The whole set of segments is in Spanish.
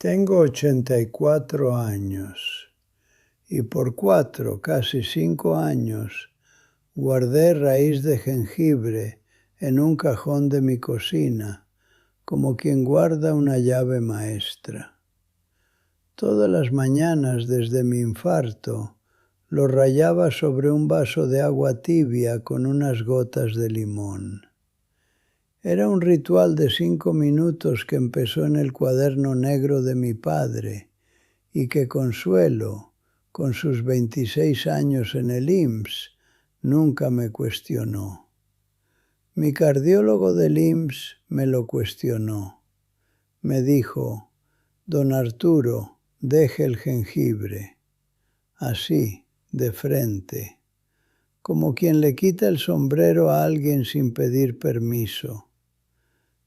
Tengo 84 años y por 4, casi 5 años, guardé raíz de jengibre en un cajón de mi cocina, como quien guarda una llave maestra. Todas las mañanas desde mi infarto lo rallaba sobre un vaso de agua tibia con unas gotas de limón. Era un ritual de 5 minutos que empezó en el cuaderno negro de mi padre y que Consuelo, con sus 26 años en el IMSS, nunca me cuestionó. Mi cardiólogo del IMSS me lo cuestionó. Me dijo: «Don Arturo, deje el jengibre». Así, de frente, como quien le quita el sombrero a alguien sin pedir permiso.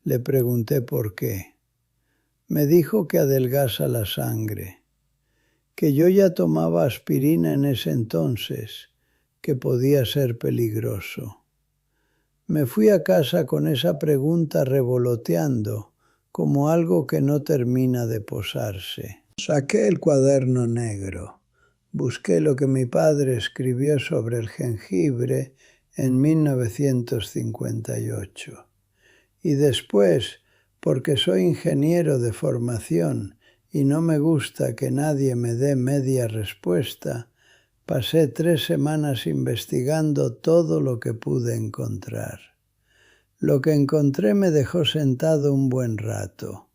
Le pregunté por qué. Me dijo que adelgaza la sangre, que yo ya tomaba aspirina en ese entonces, que podía ser peligroso. Me fui a casa con esa pregunta revoloteando, como algo que no termina de posarse. Saqué el cuaderno negro, busqué lo que mi padre escribió sobre el jengibre en 1958. Y después, porque soy ingeniero de formación y no me gusta que nadie me dé media respuesta, pasé 3 semanas investigando todo lo que pude encontrar. Lo que encontré me dejó sentado un buen rato.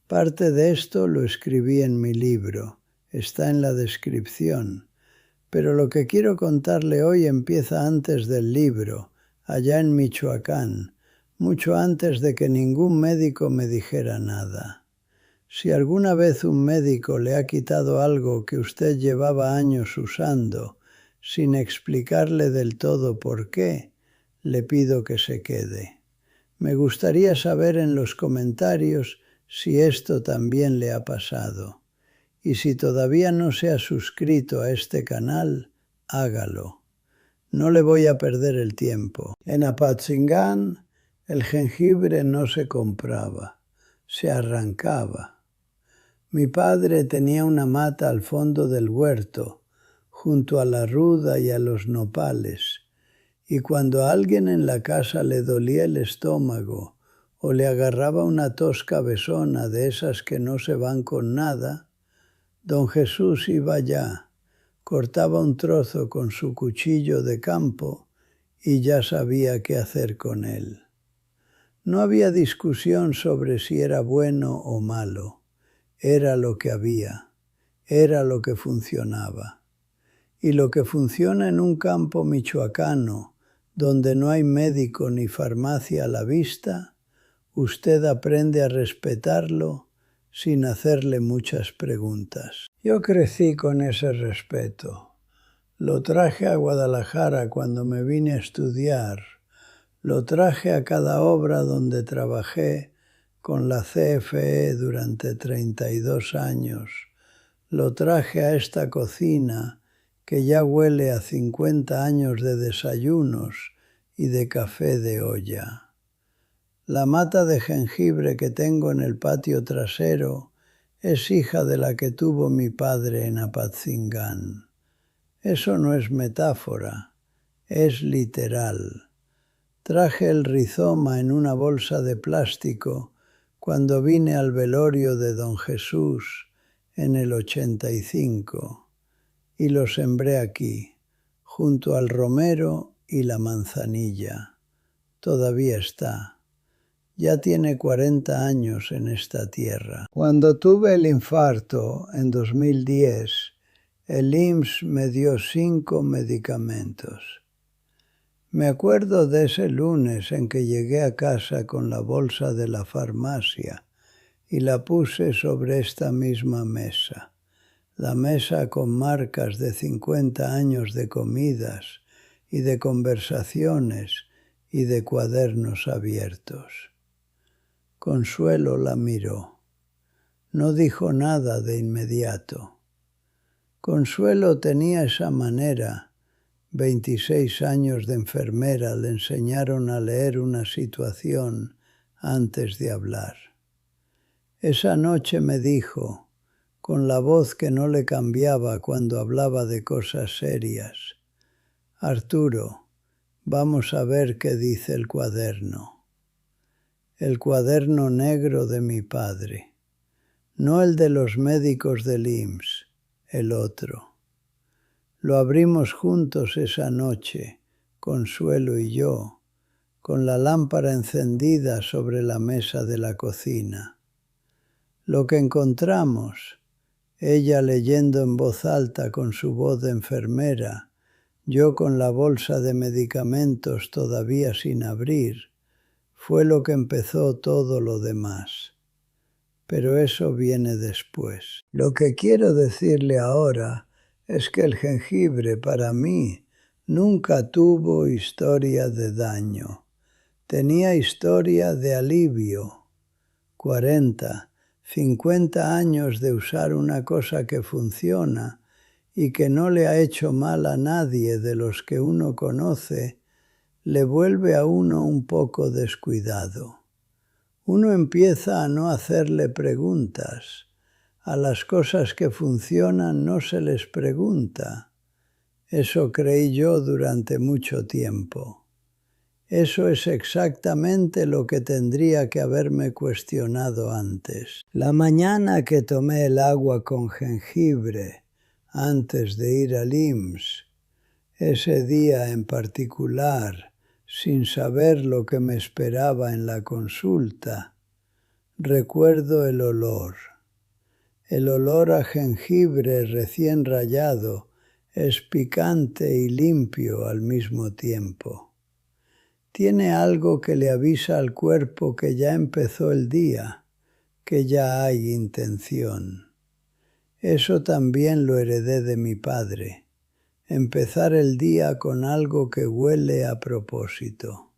Parte de esto lo escribí en mi libro, está en la descripción, pero lo que quiero contarle hoy empieza antes del libro, allá en Michoacán, mucho antes de que ningún médico me dijera nada. Si alguna vez un médico le ha quitado algo que usted llevaba años usando, sin explicarle del todo por qué, le pido que se quede. Me gustaría saber en los comentarios si esto también le ha pasado. Y si todavía no se ha suscrito a este canal, hágalo. No le voy a perder el tiempo. En Apatzingán, el jengibre no se compraba, se arrancaba. Mi padre tenía una mata al fondo del huerto, junto a la ruda y a los nopales, y cuando a alguien en la casa le dolía el estómago o le agarraba una tos cabezona de esas que no se van con nada, don Jesús iba allá, cortaba un trozo con su cuchillo de campo y ya sabía qué hacer con él. No había discusión sobre si era bueno o malo. Era lo que había, era lo que funcionaba. Y lo que funciona en un campo michoacano, donde no hay médico ni farmacia a la vista, usted aprende a respetarlo sin hacerle muchas preguntas. Yo crecí con ese respeto. Lo traje a Guadalajara cuando me vine a estudiar. Lo traje a cada obra donde trabajé con la CFE durante 32 años. Lo traje a esta cocina que ya huele a 50 años de desayunos y de café de olla. La mata de jengibre que tengo en el patio trasero es hija de la que tuvo mi padre en Apatzingán. Eso no es metáfora, es literal. Traje el rizoma en una bolsa de plástico cuando vine al velorio de don Jesús en el 85 y lo sembré aquí, junto al romero y la manzanilla. Todavía está. Ya tiene 40 años en esta tierra. Cuando tuve el infarto en 2010, el IMSS me dio 5 medicamentos. Me acuerdo de ese lunes en que llegué a casa con la bolsa de la farmacia y la puse sobre esta misma mesa, la mesa con marcas de 50 años de comidas y de conversaciones y de cuadernos abiertos. Consuelo la miró. No dijo nada de inmediato. Consuelo tenía esa manera. 26 años de enfermera le enseñaron a leer una situación antes de hablar. Esa noche me dijo, con la voz que no le cambiaba cuando hablaba de cosas serias: Arturo, vamos a ver qué dice el cuaderno. El cuaderno negro de mi padre. No el de los médicos del IMSS, el otro. Lo abrimos juntos esa noche, Consuelo y yo, con la lámpara encendida sobre la mesa de la cocina. Lo que encontramos, ella leyendo en voz alta con su voz de enfermera, yo con la bolsa de medicamentos todavía sin abrir, fue lo que empezó todo lo demás. Pero eso viene después. Lo que quiero decirle ahora es que el jengibre para mí nunca tuvo historia de daño. Tenía historia de alivio. 40, 50 años de usar una cosa que funciona y que no le ha hecho mal a nadie de los que uno conoce, le vuelve a uno un poco descuidado. Uno empieza a no hacerle preguntas. A las cosas que funcionan no se les pregunta. Eso creí yo durante mucho tiempo. Eso es exactamente lo que tendría que haberme cuestionado antes. La mañana que tomé el agua con jengibre antes de ir al IMSS, ese día en particular, sin saber lo que me esperaba en la consulta, recuerdo el olor. El olor a jengibre recién rallado es picante y limpio al mismo tiempo. Tiene algo que le avisa al cuerpo que ya empezó el día, que ya hay intención. Eso también lo heredé de mi padre. Empezar el día con algo que huele a propósito.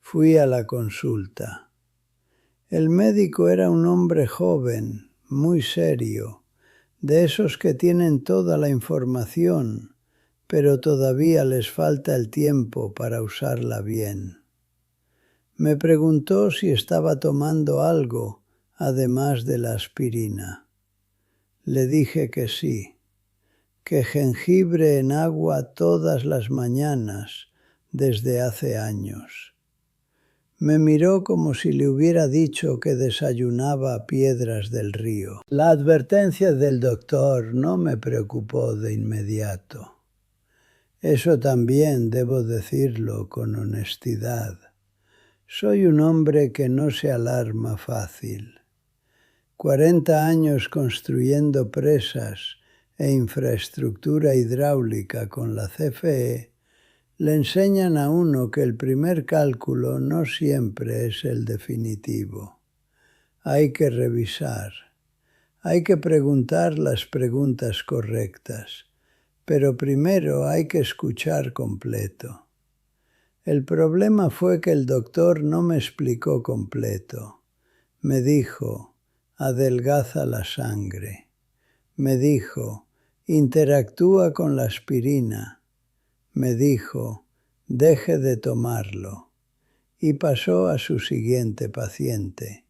Fui a la consulta. El médico era un hombre joven, muy serio, de esos que tienen toda la información, pero todavía les falta el tiempo para usarla bien. Me preguntó si estaba tomando algo, además de la aspirina. Le dije que sí. Que jengibre en agua todas las mañanas desde hace años. Me miró como si le hubiera dicho que desayunaba piedras del río. La advertencia del doctor no me preocupó de inmediato. Eso también debo decirlo con honestidad. Soy un hombre que no se alarma fácil. 40 años construyendo presas e infraestructura hidráulica con la CFE, le enseñan a uno que el primer cálculo no siempre es el definitivo. Hay que revisar, hay que preguntar las preguntas correctas, pero primero hay que escuchar completo. El problema fue que el doctor no me explicó completo. Me dijo, adelgaza la sangre. Me dijo, interactúa con la aspirina. Me dijo, deje de tomarlo. Y pasó a su siguiente paciente.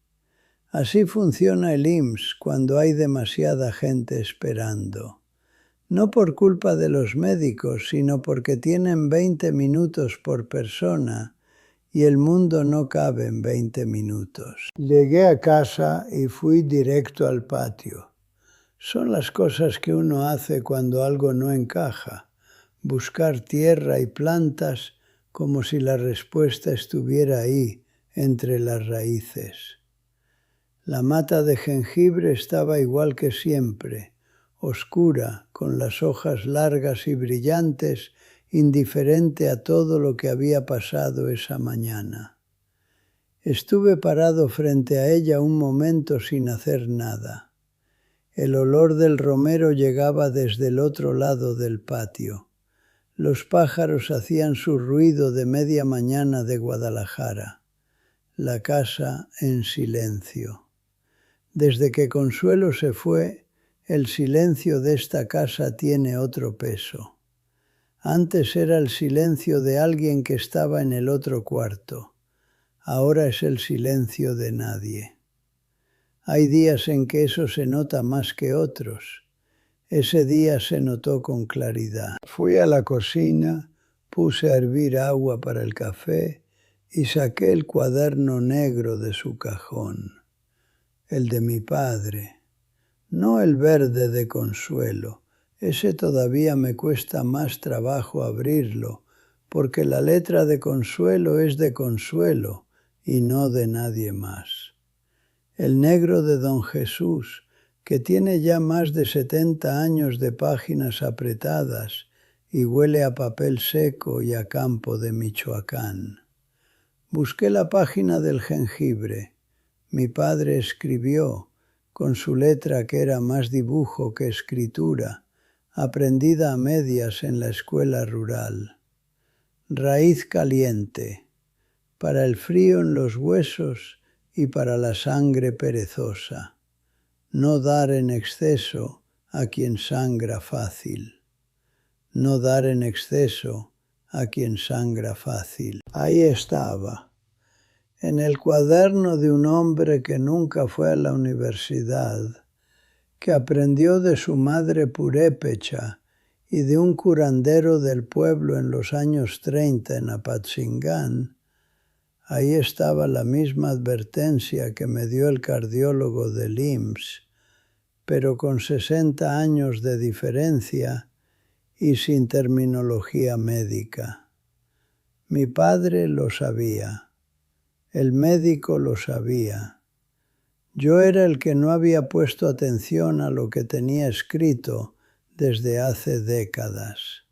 Así funciona el IMSS cuando hay demasiada gente esperando. No por culpa de los médicos, sino porque tienen 20 minutos por persona y el mundo no cabe en 20 minutos. Llegué a casa y fui directo al patio. Son las cosas que uno hace cuando algo no encaja, buscar tierra y plantas como si la respuesta estuviera ahí, entre las raíces. La mata de jengibre estaba igual que siempre, oscura, con las hojas largas y brillantes, indiferente a todo lo que había pasado esa mañana. Estuve parado frente a ella un momento sin hacer nada. El olor del romero llegaba desde el otro lado del patio. Los pájaros hacían su ruido de media mañana de Guadalajara. La casa en silencio. Desde que Consuelo se fue, el silencio de esta casa tiene otro peso. Antes era el silencio de alguien que estaba en el otro cuarto. Ahora es el silencio de nadie. Hay días en que eso se nota más que otros. Ese día se notó con claridad. Fui a la cocina, puse a hervir agua para el café y saqué el cuaderno negro de su cajón, el de mi padre. No el verde de Consuelo, ese todavía me cuesta más trabajo abrirlo, porque la letra de Consuelo es de Consuelo y no de nadie más. El negro de Don Jesús, que tiene ya más de 70 años de páginas apretadas y huele a papel seco y a campo de Michoacán. Busqué la página del jengibre. Mi padre escribió, con su letra que era más dibujo que escritura, aprendida a medias en la escuela rural. Raíz caliente, para el frío en los huesos y para la sangre perezosa. No dar en exceso a quien sangra fácil. No dar en exceso a quien sangra fácil. Ahí estaba, en el cuaderno de un hombre que nunca fue a la universidad, que aprendió de su madre purépecha y de un curandero del pueblo en los años 30 en Apatzingán. Ahí estaba la misma advertencia que me dio el cardiólogo del IMSS, pero con 60 años de diferencia y sin terminología médica. Mi padre lo sabía, el médico lo sabía. Yo era el que no había puesto atención a lo que tenía escrito desde hace décadas.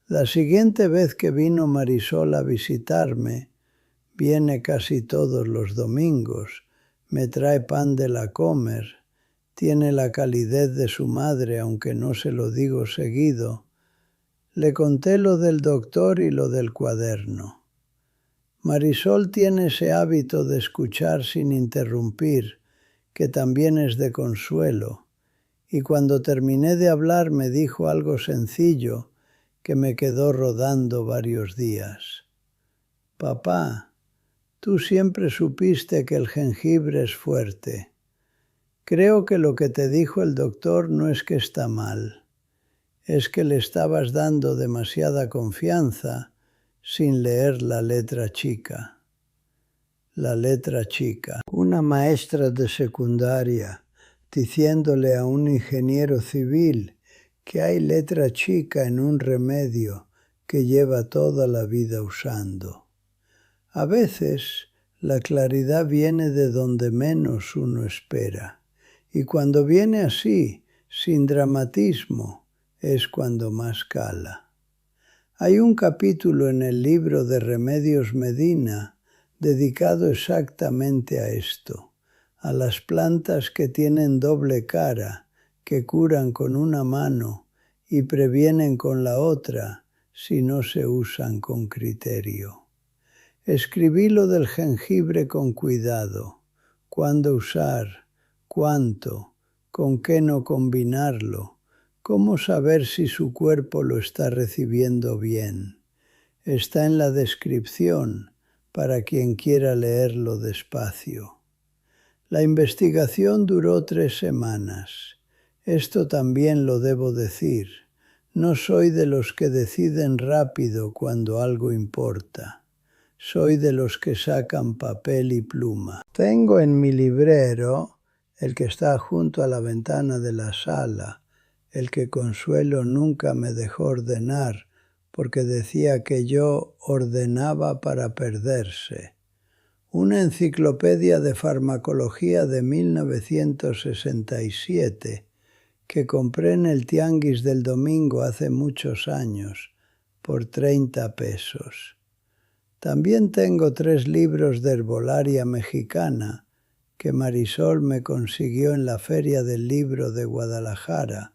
La siguiente vez que vino Marisol a visitarme, viene casi todos los domingos, me trae pan de la Comer, tiene la calidez de su madre, aunque no se lo digo seguido. Le conté lo del doctor y lo del cuaderno. Marisol tiene ese hábito de escuchar sin interrumpir, que también es de consuelo, y cuando terminé de hablar me dijo algo sencillo que me quedó rodando varios días. Papá, tú siempre supiste que el jengibre es fuerte. Creo que lo que te dijo el doctor no es que está mal, es que le estabas dando demasiada confianza sin leer la letra chica. La letra chica. Una maestra de secundaria diciéndole a un ingeniero civil que hay letra chica en un remedio que lleva toda la vida usando. A veces la claridad viene de donde menos uno espera, y cuando viene así, sin dramatismo, es cuando más cala. Hay un capítulo en el libro de Remedios Medina dedicado exactamente a esto, a las plantas que tienen doble cara, que curan con una mano y previenen con la otra si no se usan con criterio. Escribí lo del jengibre con cuidado, cuándo usar, cuánto, con qué no combinarlo, cómo saber si su cuerpo lo está recibiendo bien. Está en la descripción para quien quiera leerlo despacio. La investigación duró 3 semanas. Esto también lo debo decir. No soy de los que deciden rápido cuando algo importa. Soy de los que sacan papel y pluma. Tengo en mi librero, el que está junto a la ventana de la sala, el que Consuelo nunca me dejó ordenar porque decía que yo ordenaba para perderse. Una enciclopedia de farmacología de 1967 que compré en el Tianguis del Domingo hace muchos años por 30 pesos. También tengo 3 libros de herbolaria mexicana que Marisol me consiguió en la Feria del Libro de Guadalajara,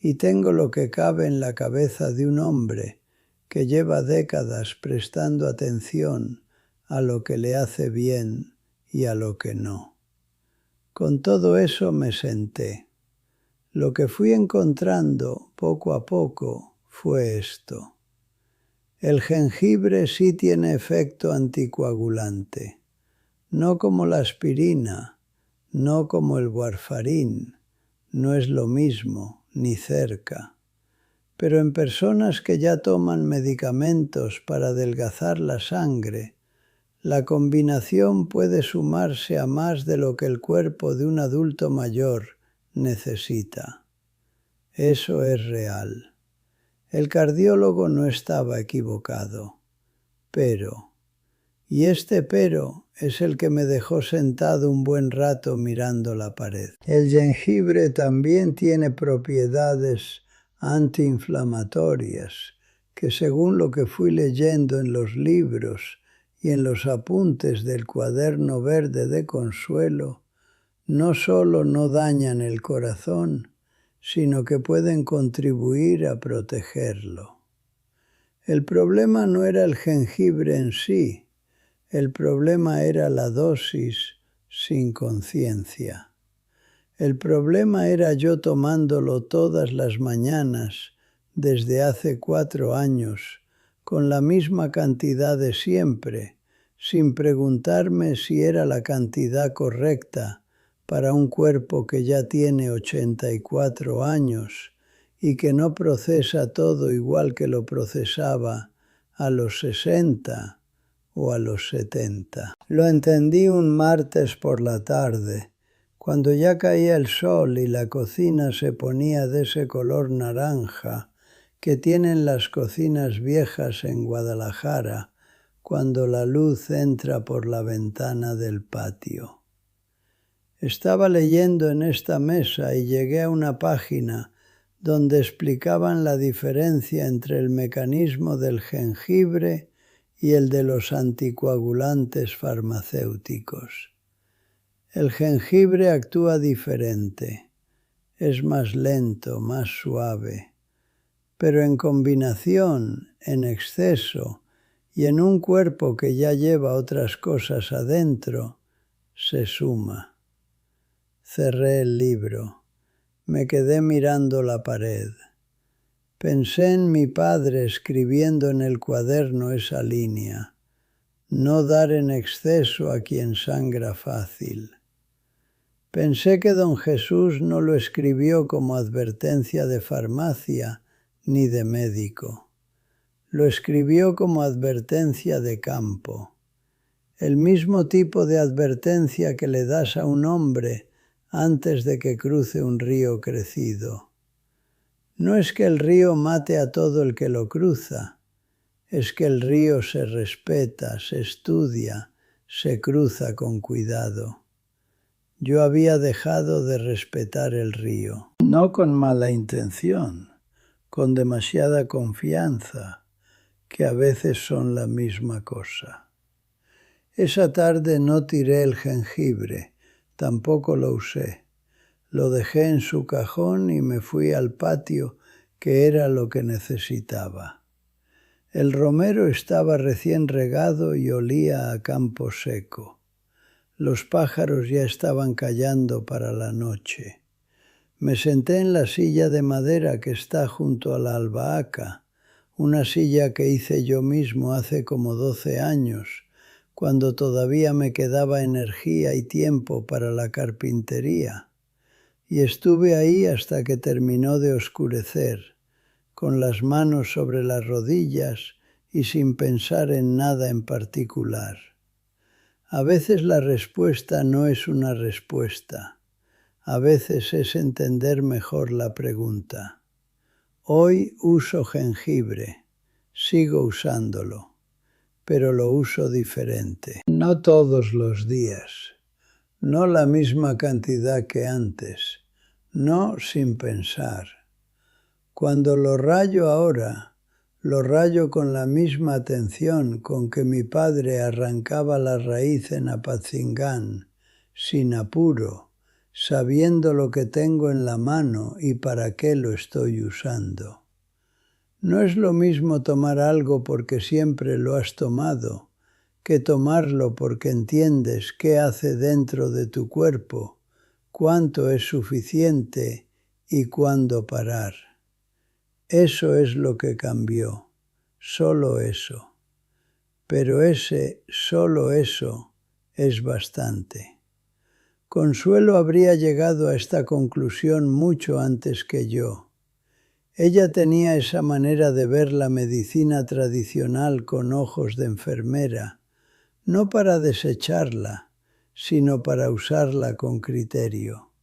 y tengo lo que cabe en la cabeza de un hombre que lleva décadas prestando atención a lo que le hace bien y a lo que no. Con todo eso me senté. Lo que fui encontrando poco a poco fue esto. El jengibre sí tiene efecto anticoagulante, no como la aspirina, no como el warfarín, no es lo mismo, ni cerca. Pero en personas que ya toman medicamentos para adelgazar la sangre, la combinación puede sumarse a más de lo que el cuerpo de un adulto mayor necesita. Eso es real. El cardiólogo no estaba equivocado. Pero, y este pero es el que me dejó sentado un buen rato mirando la pared. El jengibre también tiene propiedades antiinflamatorias, que según lo que fui leyendo en los libros y en los apuntes del cuaderno verde de Consuelo, no solo no dañan el corazón, sino que pueden contribuir a protegerlo. El problema no era el jengibre en sí, el problema era la dosis sin conciencia. El problema era yo tomándolo todas las mañanas desde hace 4 años, con la misma cantidad de siempre, sin preguntarme si era la cantidad correcta para un cuerpo que ya tiene 84 años y que no procesa todo igual que lo procesaba a los 60 o a los 70. Lo entendí un martes por la tarde, cuando ya caía el sol y la cocina se ponía de ese color naranja que tienen las cocinas viejas en Guadalajara cuando la luz entra por la ventana del patio. Estaba leyendo en esta mesa y llegué a una página donde explicaban la diferencia entre el mecanismo del jengibre y el de los anticoagulantes farmacéuticos. El jengibre actúa diferente, es más lento, más suave, pero en combinación, en exceso y en un cuerpo que ya lleva otras cosas adentro, se suma. Cerré el libro, me quedé mirando la pared. Pensé en mi padre escribiendo en el cuaderno esa línea: no dar en exceso a quien sangra fácil. Pensé que don Jesús no lo escribió como advertencia de farmacia ni de médico. Lo escribió como advertencia de campo. El mismo tipo de advertencia que le das a un hombre antes de que cruce un río crecido. No es que el río mate a todo el que lo cruza, es que el río se respeta, se estudia, se cruza con cuidado. Yo había dejado de respetar el río, no con mala intención, con demasiada confianza, que a veces son la misma cosa. Esa tarde no tiré el jengibre, tampoco lo usé. Lo dejé en su cajón y me fui al patio, que era lo que necesitaba. El romero estaba recién regado y olía a campo seco. Los pájaros ya estaban callando para la noche. Me senté en la silla de madera que está junto a la albahaca, una silla que hice yo mismo hace como 12 años, cuando todavía me quedaba energía y tiempo para la carpintería. Y estuve ahí hasta que terminó de oscurecer, con las manos sobre las rodillas y sin pensar en nada en particular. A veces la respuesta no es una respuesta. A veces es entender mejor la pregunta. Hoy uso jengibre, sigo usándolo, pero lo uso diferente. No todos los días, no la misma cantidad que antes, no sin pensar. Cuando lo rayo ahora, lo rayo con la misma atención con que mi padre arrancaba la raíz en Apatzingán, sin apuro, sabiendo lo que tengo en la mano y para qué lo estoy usando. No es lo mismo tomar algo porque siempre lo has tomado, que tomarlo porque entiendes qué hace dentro de tu cuerpo, cuánto es suficiente y cuándo parar. Eso es lo que cambió, solo eso. Pero ese solo eso es bastante. Consuelo habría llegado a esta conclusión mucho antes que yo. Ella tenía esa manera de ver la medicina tradicional con ojos de enfermera, no para desecharla, sino para usarla con criterio.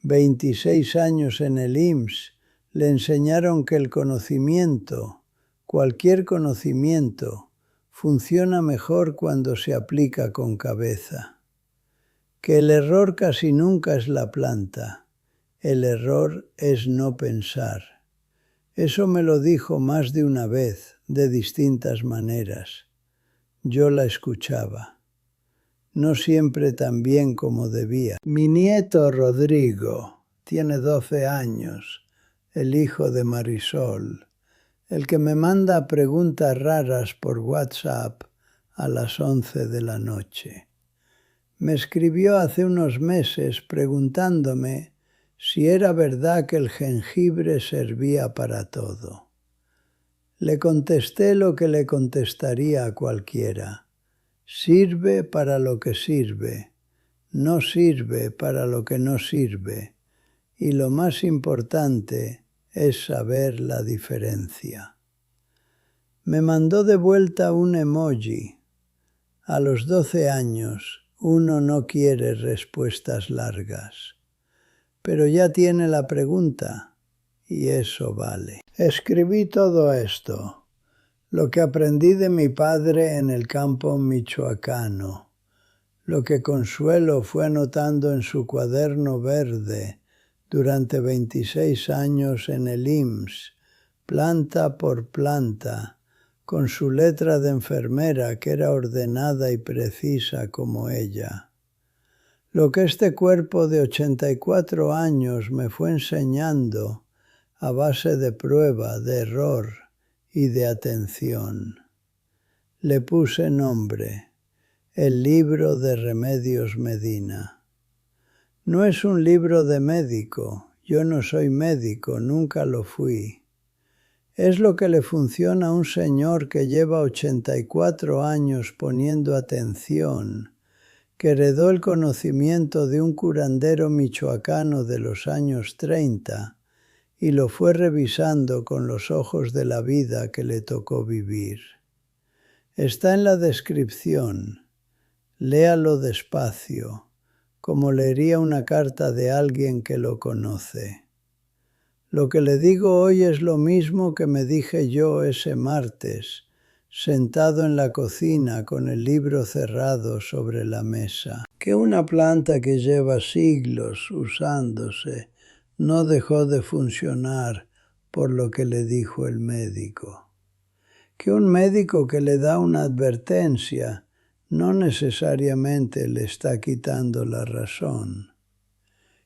26 años en el IMSS le enseñaron que el conocimiento, cualquier conocimiento, funciona mejor cuando se aplica con cabeza. Que el error casi nunca es la planta, el error es no pensar. Eso me lo dijo más de una vez, de distintas maneras. Yo la escuchaba. No siempre tan bien como debía. Mi nieto Rodrigo tiene 12 años, el hijo de Marisol, el que me manda preguntas raras por WhatsApp a las 11 de la noche. Me escribió hace unos meses preguntándome si era verdad que el jengibre servía para todo. Le contesté lo que le contestaría a cualquiera. Sirve para lo que sirve, no sirve para lo que no sirve, y lo más importante es saber la diferencia. Me mandó de vuelta un emoji. A los 12 años uno no quiere respuestas largas, pero ya tiene la pregunta y eso vale. Escribí todo esto, lo que aprendí de mi padre en el campo michoacano, lo que Consuelo fue anotando en su cuaderno verde durante 26 años en el IMSS, planta por planta, con su letra de enfermera que era ordenada y precisa como ella. Lo que este cuerpo de 84 años me fue enseñando a base de prueba, de error y de atención. Le puse nombre, el libro de Remedios Medina. No es un libro de médico, yo no soy médico, nunca lo fui. Es lo que le funciona a un señor que lleva 84 años poniendo atención, que heredó el conocimiento de un curandero michoacano de los años 30 y lo fue revisando con los ojos de la vida que le tocó vivir. Está en la descripción. Léalo despacio, como leería una carta de alguien que lo conoce. Lo que le digo hoy es lo mismo que me dije yo ese martes, sentado en la cocina con el libro cerrado sobre la mesa. Que una planta que lleva siglos usándose no dejó de funcionar por lo que le dijo el médico. Que un médico que le da una advertencia no necesariamente le está quitando la razón.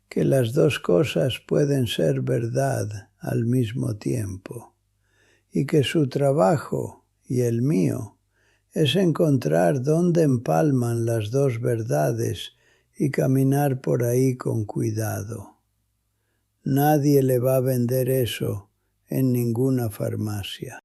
Que las dos cosas pueden ser verdad al mismo tiempo, y que su trabajo y el mío es encontrar dónde empalman las dos verdades y caminar por ahí con cuidado. Nadie le va a vender eso en ninguna farmacia.